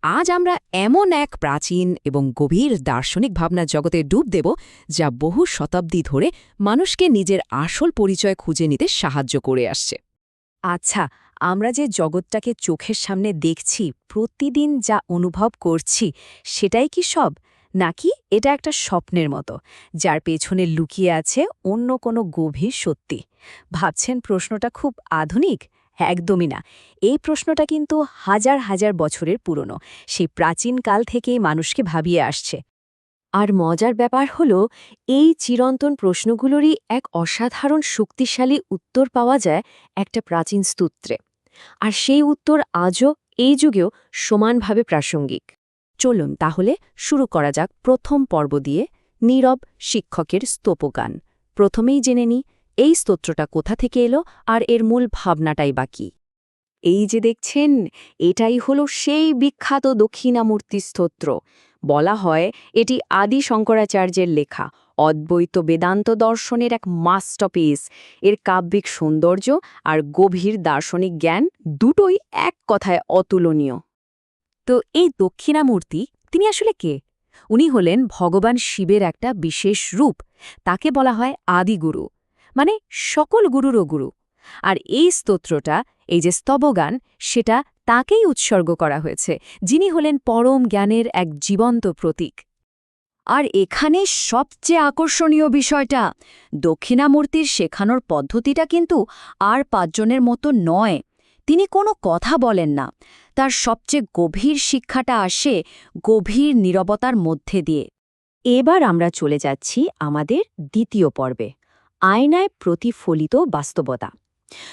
আজ আমরা এমন এক প্রাচীন এবং গভীর দার্শনিক ভাবনার জগতে ডুব দেব যা বহু শতাব্দী ধরে মানুষকে নিজের আসল পরিচয় খুঁজে নিতে সাহায্য করে আসছে। আচ্ছা, আমরা যে জগৎটাকে চোখের সামনে দেখছি, প্রতিদিন যা অনুভব করছি, সেটাই কি সব? নাকি এটা একটা স্বপ্নের মতো, যার পেছনে লুকিয়ে আছে অন্য কোনো গভীর সত্যি? ভাবছেন প্রশ্নটা খুব আধুনিক? একদমই না। এই প্রশ্নটা কিন্তু হাজার হাজার বছরের পুরনো, সেই প্রাচীনকাল থেকেই মানুষকে ভাবিয়ে আসছে। আর মজার ব্যাপার হলো, এই চিরন্তন প্রশ্নগুলোরই এক অসাধারণ শক্তিশালী উত্তর পাওয়া যায় একটা প্রাচীন স্তোত্রে। আর সেই উত্তর আজও এই যুগেও সমানভাবে প্রাসঙ্গিক। চলুন তাহলে শুরু করা যাক প্রথম পর্ব দিয়ে, নীরব শিক্ষকের স্তোপগান। প্রথমেই জেনে নিই এই স্তোত্রটা কোথা থেকে এলো আর এর মূল ভাবনাটাই বা কী। এই যে দেখছেন, এটাই হলো সেই বিখ্যাত দক্ষিণামূর্তি স্তোত্র। বলা হয় এটি আদি শঙ্করাচার্যের লেখা, অদ্বৈত বেদান্ত দর্শনের এক মাস্টারপিস। এর কাব্যিক সৌন্দর্য আর গভীর দার্শনিক জ্ঞান দুটোই এক কথায় অতুলনীয়। তো এই দক্ষিণামূর্তি, তিনি আসলে কে? উনি হলেন ভগবান শিবের একটা বিশেষ রূপ। তাকে বলা হয় আদিগুরু, মানে সকল গুরুরও গুরু। আর এই স্তোত্রটা, এই যে স্তবগান, সেটা তাকেই উৎসর্গ করা হয়েছে, যিনি হলেন পরম জ্ঞানের এক জীবন্ত প্রতীক। আর এখানে সবচেয়ে আকর্ষণীয় বিষয়টা, দক্ষিণামূর্তির শেখানোর পদ্ধতিটা কিন্তু আর পাঁচজনের মতো নয়। তিনি কোনো কথা বলেন না, তার সবচেয়ে গভীর শিক্ষাটা আসে গভীর নীরবতার মধ্যে দিয়ে। এবার আমরা চলে যাচ্ছি আমাদের দ্বিতীয় পর্বে, আয়নায় প্রতিফলিত বাস্তবতা।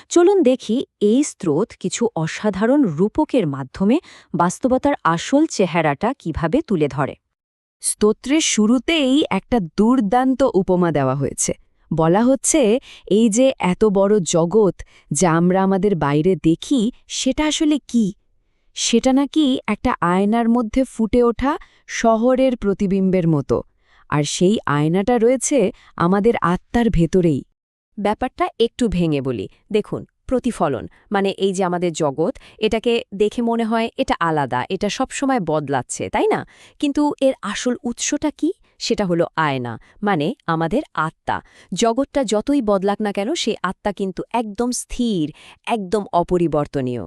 চলুন দেখি এই স্রোত কিছু অসাধারণ রূপকের মাধ্যমে বাস্তবতার আসল চেহারাটা কিভাবে তুলে ধরে। স্তোত্রের শুরুতেই একটা দুর্দান্ত উপমা দেওয়া হয়েছে। বলা হচ্ছে, এই যে এত বড় জগৎ যা আমরা আমাদের বাইরে দেখি, সেটা আসলে কি? সেটা নাকি একটা আয়নার মধ্যে ফুটে ওঠা শহরের প্রতিবিম্বের মতো, আর সেই আয়নাটা রয়েছে আমাদের আত্মার ভেতরেই। ব্যাপারটা একটু ভেঙে বলি, দেখুন, প্রতিফলন মানে এই যে আমাদের জগৎ, এটাকে দেখে মনে হয় এটা আলাদা, এটা সবসময় বদলাচ্ছে, তাই না? কিন্তু এর আসল উৎসটা কি? সেটা হলো আয়না, মানে আমাদের আত্মা। জগৎটা যতই বদলাক না কেন, সেই আত্মা কিন্তু একদম স্থির, একদম অপরিবর্তনীয়।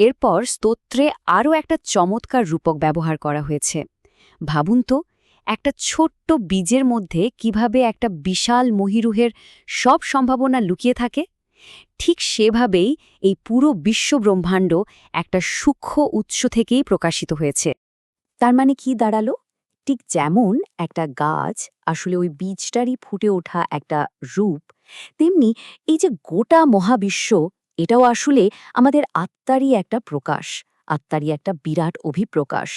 এরপর স্তোত্রে আরও একটা চমৎকার রূপক ব্যবহার করা হয়েছে। ভাবুন তো, একটা ছোট্ট বীজের মধ্যে কিভাবে একটা বিশাল মহীরুহের সব সম্ভাবনা লুকিয়ে থাকে। ঠিক সেভাবেই এই পুরো বিশ্বব্রহ্মাণ্ড একটা সূক্ষ্ম উৎস থেকেই প্রকাশিত হয়েছে। তার মানে কি দাঁড়ালো? ঠিক যেমন একটা গাছ আসলে ওই বীজটারই ফুটে ওঠা একটা রূপ, তেমনি এই যে গোটা মহাবিশ্ব, এটাও আসলে আমাদের আত্মারই একটা প্রকাশ, আত্মারই একটা বিরাট অভিপ্রকাশ।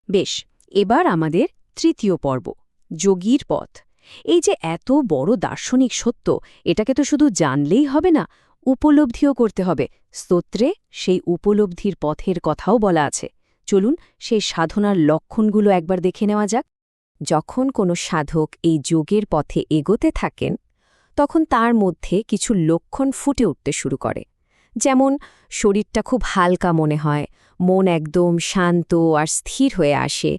বেশ, এবার আমাদের তৃতীয় পর্ব, যোগীর পথ। এই যে এত বড় দার্শনিক সত্য, এটাকে তো শুধু জানলেই হবে না, উপলব্ধিও করতে হবে। স্তোত্রে সেই উপলব্ধির পথের কথাও বলা আছে। চলুন সেই সাধনার লক্ষণগুলো একবার দেখে নেওয়া যাক। যখন কোনো সাধক এই যোগের পথে এগোতে থাকেন, তখন তার মধ্যে কিছু লক্ষণ ফুটে উঠতে শুরু করে। যেমন শরীরটা খুব হালকা মনে হয়, মন একদম শান্ত আর স্থির হয়ে আসে,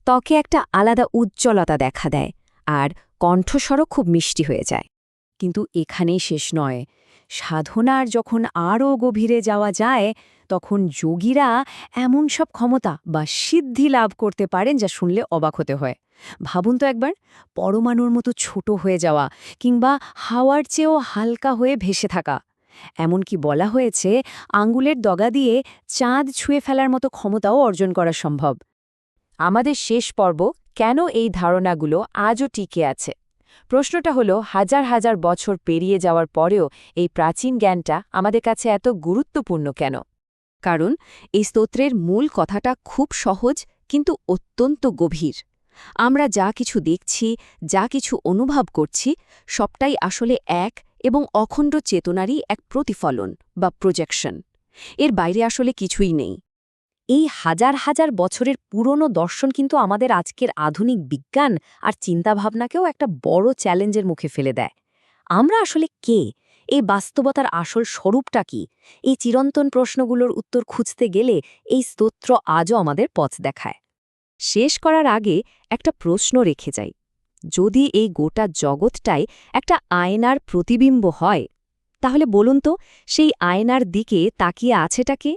ত্বকে একটা আলাদা উজ্জ্বলতা দেখা দেয়, আর কণ্ঠস্বরও খুব মিষ্টি হয়ে যায়। কিন্তু এখানেই শেষ নয়। সাধনার যখন আরও গভীরে যাওয়া যায়, তখন যোগীরা এমন সব ক্ষমতা বা সিদ্ধি লাভ করতে পারেন যা শুনলে অবাক হতে হয়। ভাবুন তো একবার, পরমাণুর মতো ছোট হয়ে যাওয়া, কিংবা হাওয়ার চেয়েও হালকা হয়ে ভেসে থাকা। এমনকি বলা হয়েছে আঙ্গুলের ডগা দিয়ে চাঁদ ছুঁয়ে ফেলার মতো ক্ষমতাও অর্জন করা সম্ভব। আমাদের শেষ পর্ব, কেন এই ধারণাগুলো আজও টিকে আছে? প্রশ্নটা হলো, হাজার হাজার বছর পেরিয়ে যাওয়ার পরেও এই প্রাচীন জ্ঞানটা আমাদের কাছে এত গুরুত্বপূর্ণ কেন? কারণ এই স্তোত্রের মূল কথাটা খুব সহজ, কিন্তু অত্যন্ত গভীর। আমরা যা কিছু দেখছি, যা কিছু অনুভব করছি, সবটাই আসলে এক এবং অখণ্ড চেতনারই এক প্রতিফলন বা প্রজেকশন। এর বাইরে আসলে কিছুই নেই। এই হাজার হাজার বছরের পুরনো দর্শন কিন্তু আমাদের আজকের আধুনিক বিজ্ঞান আর চিন্তাভাবনাকেও একটা বড় চ্যালেঞ্জের মুখে ফেলে দেয়। আমরা আসলে কে? এই বাস্তবতার আসল স্বরূপটা কি? এই চিরন্তন প্রশ্নগুলোর উত্তর খুঁজতে গেলে এই স্তোত্র আজও আমাদের পথ দেখায়। শেষ করার আগে একটা প্রশ্ন রেখে যাই, যদি এই গোটা জগৎটাই একটা আয়নার প্রতিবিম্ব হয়, তাহলে বলুন তো সেই আয়নার দিকে তাকিয়ে আছেটা কে?